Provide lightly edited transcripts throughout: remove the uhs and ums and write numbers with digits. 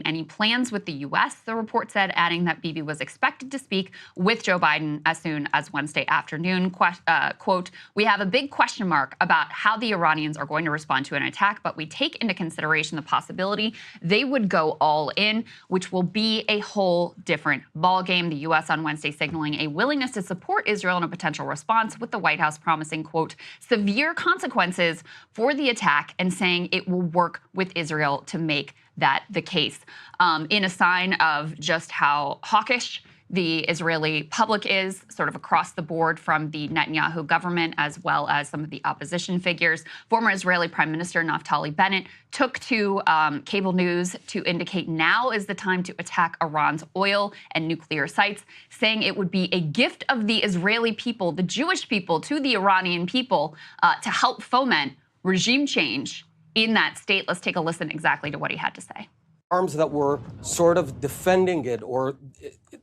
any plans with the U.S., the report said, adding that Bibi was expected to speak with Joe Biden as soon as Wednesday afternoon. Quote, "We have a big question mark about how the Iranians are going to respond to an attack, but we take into consideration the possibility they would go all in, which will be a whole different ballgame." The U.S. on Wednesday signaling a willingness to support Israel in a potential response, with the White House promising, quote, "severe consequences for the attack," and saying it will work with Israel to make that the case. In a sign of just how hawkish the Israeli public is, sort of across the board from the Netanyahu government, as well as some of the opposition figures, former Israeli Prime Minister Naftali Bennett took to cable news to indicate now is the time to attack Iran's oil and nuclear sites, saying it would be a gift of the Israeli people, the Jewish people, to the Iranian people to help foment regime change in that state. Let's take a listen exactly to what he had to say. Arms that were sort of defending it, or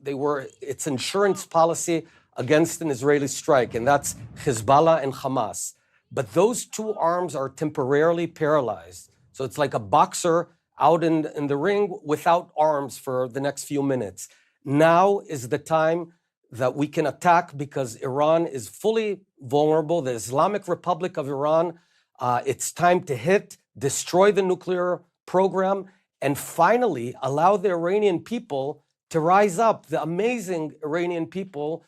they were its insurance policy against an Israeli strike, and that's Hezbollah and Hamas. But those two arms are temporarily paralyzed. So it's like a boxer out in the ring without arms for the next few minutes. Now is the time that we can attack, because Iran is fully vulnerable. The Islamic Republic of Iran, it's time to hit, destroy the nuclear program, and finally allow the Iranian people to rise up, the amazing Iranian people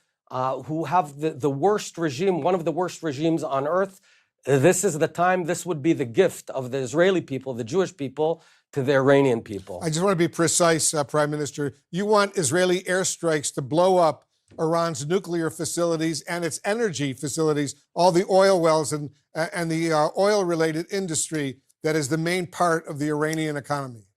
who have the worst regime, one of the worst regimes on earth. This is the time, this would be the gift of the Israeli people, the Jewish people, to the Iranian people. I just want to be precise, Prime Minister. You want Israeli airstrikes to blow up Iran's nuclear facilities and its energy facilities, all the oil wells and the oil-related industry that is the main part of the Iranian economy.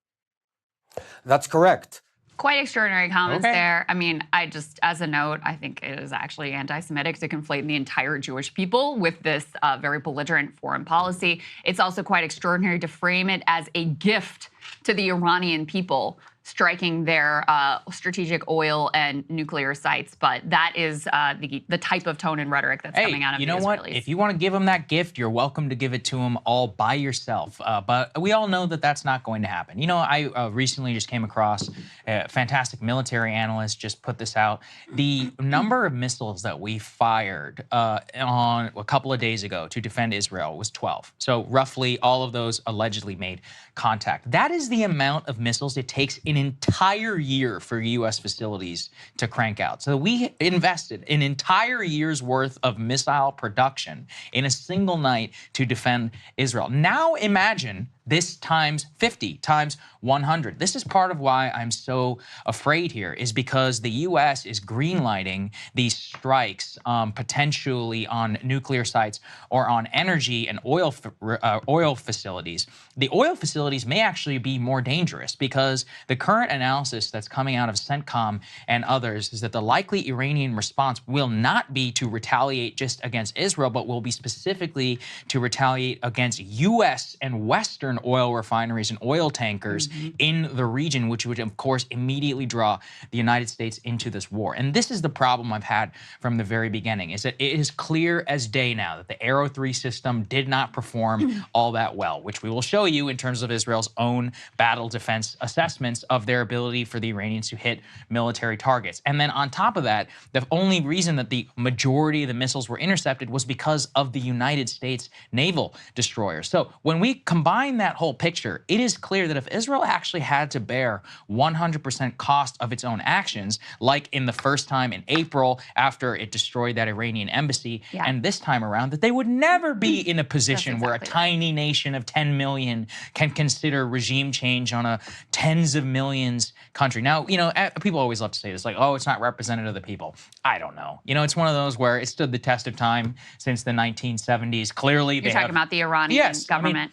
That's correct. Quite extraordinary comments there. I mean, as a note, I think it is actually anti-Semitic to conflate the entire Jewish people with this very belligerent foreign policy. It's also quite extraordinary to frame it as a gift to the Iranian people, striking their strategic oil and nuclear sites. But that is the type of tone and rhetoric that's coming out of the Israelis. You know what? If you want to give them that gift, you're welcome to give it to them all by yourself. But we all know that that's not going to happen. You know, I recently just came across a fantastic military analyst just put this out. The number of missiles that we fired on a couple of days ago to defend Israel was 12. So roughly all of those allegedly made contact. That is the amount of missiles it takes an entire year for U.S. facilities to crank out. So we invested an entire year's worth of missile production in a single night to defend Israel. Now imagine this times 50, times 100. This is part of why I'm so afraid here, is because the U.S. is greenlighting these strikes potentially on nuclear sites or on energy and oil facilities. The oil facilities may actually be more dangerous, because the current analysis that's coming out of CENTCOM and others is that the likely Iranian response will not be to retaliate just against Israel, but will be specifically to retaliate against U.S. and Western oil refineries and oil tankers in the region, which would, of course, immediately draw the United States into this war. And this is the problem I've had from the very beginning, is that it is clear as day now that the Arrow 3 system did not perform all that well, which we will show you in terms of Israel's own battle defense assessments of their ability for the Iranians to hit military targets. And then on top of that, the only reason that the majority of the missiles were intercepted was because of the United States naval destroyers. So when we combine that whole picture, it is clear that if Israel actually had to bear 100% cost of its own actions, like in the first time in April after it destroyed that Iranian embassy, and this time around, that they would never be in a position where a tiny nation of 10 million can consider regime change on a tens of millions country. Now, you know, people always love to say this, like, oh, it's not representative of the people. I don't know. You know, it's one of those where it stood the test of time since the 1970s. Clearly, you're talking about the Iranian government. I mean,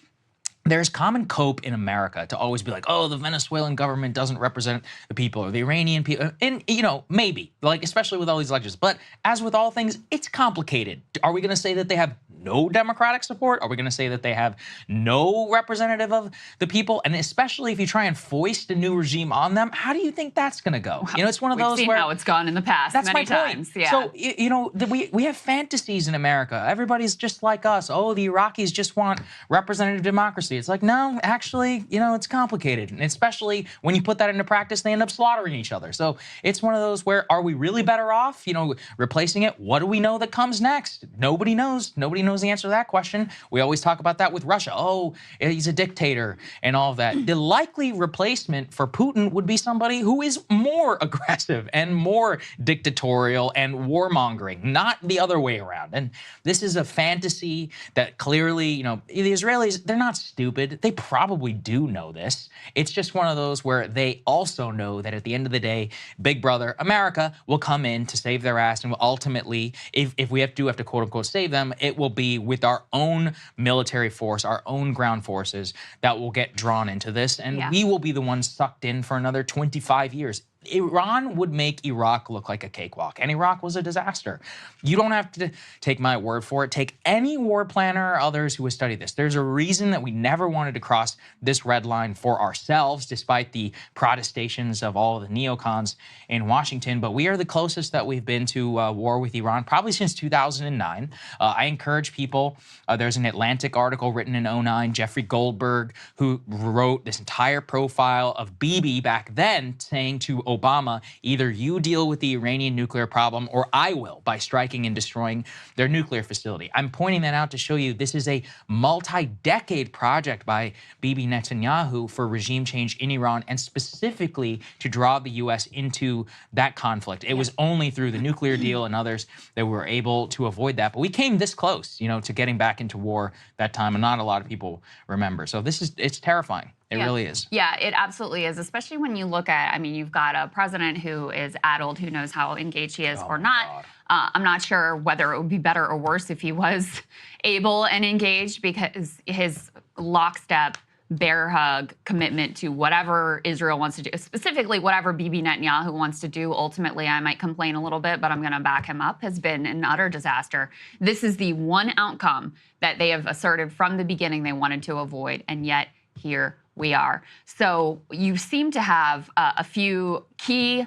there's common cope in America to always be like, oh, the Venezuelan government doesn't represent the people, or the Iranian people. And, you know, maybe, like, especially with all these elections. But as with all things, it's complicated. Are we going to say that they have no democratic support? Are we going to say that they have no representative of the people? And especially if you try and foist a new regime on them, how do you think that's going to go? You know, it's one of We've those seen where how it's gone in the past that's many my point. times. Yeah. So, you know, we have fantasies in America. Everybody's just like us. Oh, the Iraqis just want representative democracy. It's like, no, actually, you know, it's complicated. And especially when you put that into practice, they end up slaughtering each other. So it's one of those where, are we really better off, you know, replacing it? What do we know that comes next? Nobody knows. Nobody knows the answer to that question. We always talk about that with Russia. Oh, he's a dictator and all of that. The likely replacement for Putin would be somebody who is more aggressive and more dictatorial and warmongering, not the other way around. And this is a fantasy that clearly, you know, the Israelis, they're not stupid. They probably do know this. It's just one of those where they also know that at the end of the day, Big Brother America will come in to save their ass, and will ultimately, if we have to quote unquote save them, it will be with our own military force, our own ground forces that will get drawn into this, and we will be the ones sucked in for another 25 years. Iran would make Iraq look like a cakewalk, and Iraq was a disaster. You don't have to take my word for it. Take any war planner or others who have studied this. There's a reason that we never wanted to cross this red line for ourselves, despite the protestations of all of the neocons in Washington. But we are the closest that we've been to war with Iran, probably since 2009. I encourage people, there's an Atlantic article written in 2009, Jeffrey Goldberg, who wrote this entire profile of Bibi back then, saying to Obama, either you deal with the Iranian nuclear problem or I will, by striking and destroying their nuclear facility. I'm pointing that out to show you this is a multi-decade project by Bibi Netanyahu for regime change in Iran, and specifically to draw the U.S. into that conflict. It was only through the nuclear deal and others that we were able to avoid that. But we came this close, you know, to getting back into war that time, and not a lot of people remember. So it's terrifying. It really is. Yeah, it absolutely is, especially when you look at, I mean, you've got a president who is addled, who knows how engaged he is or not. I'm not sure whether it would be better or worse if he was able and engaged, because his lockstep, bear hug commitment to whatever Israel wants to do, specifically whatever Bibi Netanyahu wants to do, ultimately, I might complain a little bit, but I'm going to back him up, has been an utter disaster. This is the one outcome that they have asserted from the beginning they wanted to avoid, and yet here we are. So you seem to have a few key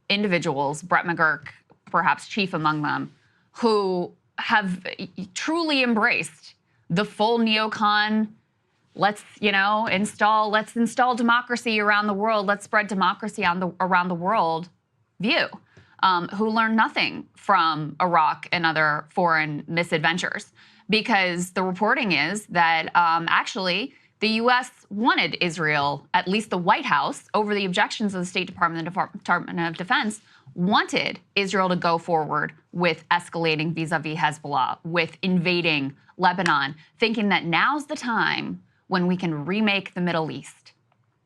individuals, Brett McGurk, perhaps chief among them, who have truly embraced the full neocon, let's install democracy around the world, let's spread democracy around the world view, who learned nothing from Iraq and other foreign misadventures. Because the reporting is that actually the U.S. wanted Israel, at least the White House, over the objections of the State Department and the Department of Defense, wanted Israel to go forward with escalating vis-a-vis Hezbollah, with invading Lebanon, thinking that now's the time when we can remake the Middle East.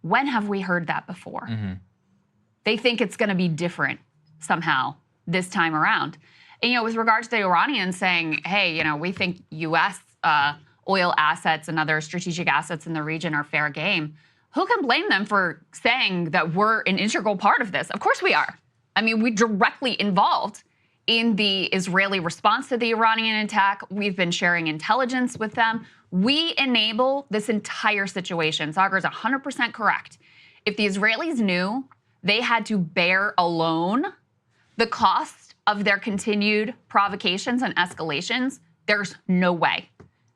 When have we heard that before? They think it's going to be different somehow this time around. And, you know, with regard to the Iranians saying, hey, you know, we think U.S. Oil assets and other strategic assets in the region are fair game, who can blame them for saying that we're an integral part of this? Of course we are. I mean, we're directly involved in the Israeli response to the Iranian attack. We've been sharing intelligence with them. We enable this entire situation. Sagar is 100% correct. If the Israelis knew they had to bear alone the cost of their continued provocations and escalations, there's no way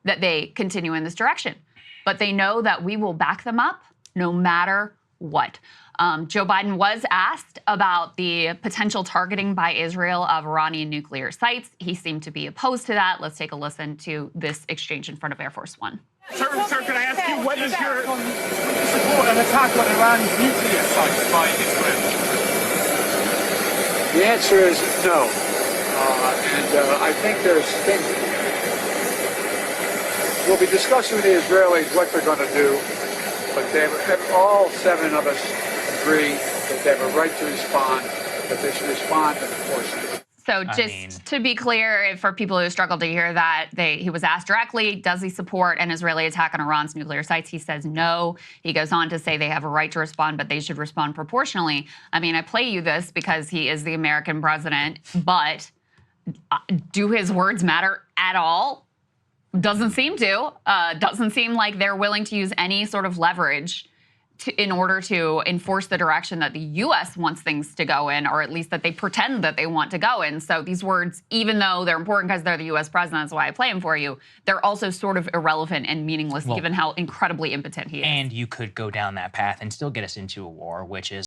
that they continue in this direction. But they know that we will back them up no matter what. Joe Biden was asked about the potential targeting by Israel of Iranian nuclear sites. He seemed to be opposed to that. Let's take a listen to this exchange in front of Air Force One. Sir, can I ask you, what is your support an attack on Iran's nuclear sites by Israel? The answer is no. I think there's things. We'll be discussing with the Israelis what they're going to do, but all seven of us agree that they have a right to respond, that they should respond and enforce it. So just to be clear, for people who struggle to hear that, he was asked directly, does he support an Israeli attack on Iran's nuclear sites? He says no. He goes on to say they have a right to respond, but they should respond proportionally. I mean, I play you this because he is the American president, but do his words matter at all? Doesn't seem to. Doesn't seem like they're willing to use any sort of leverage in order to enforce the direction that the U.S. wants things to go in, or at least that they pretend that they want to go in. So these words, even though they're important because they're the U.S. president, that's why I play them for you, they're also sort of irrelevant and meaningless given how incredibly impotent he is. And you could go down that path and still get us into a war, which is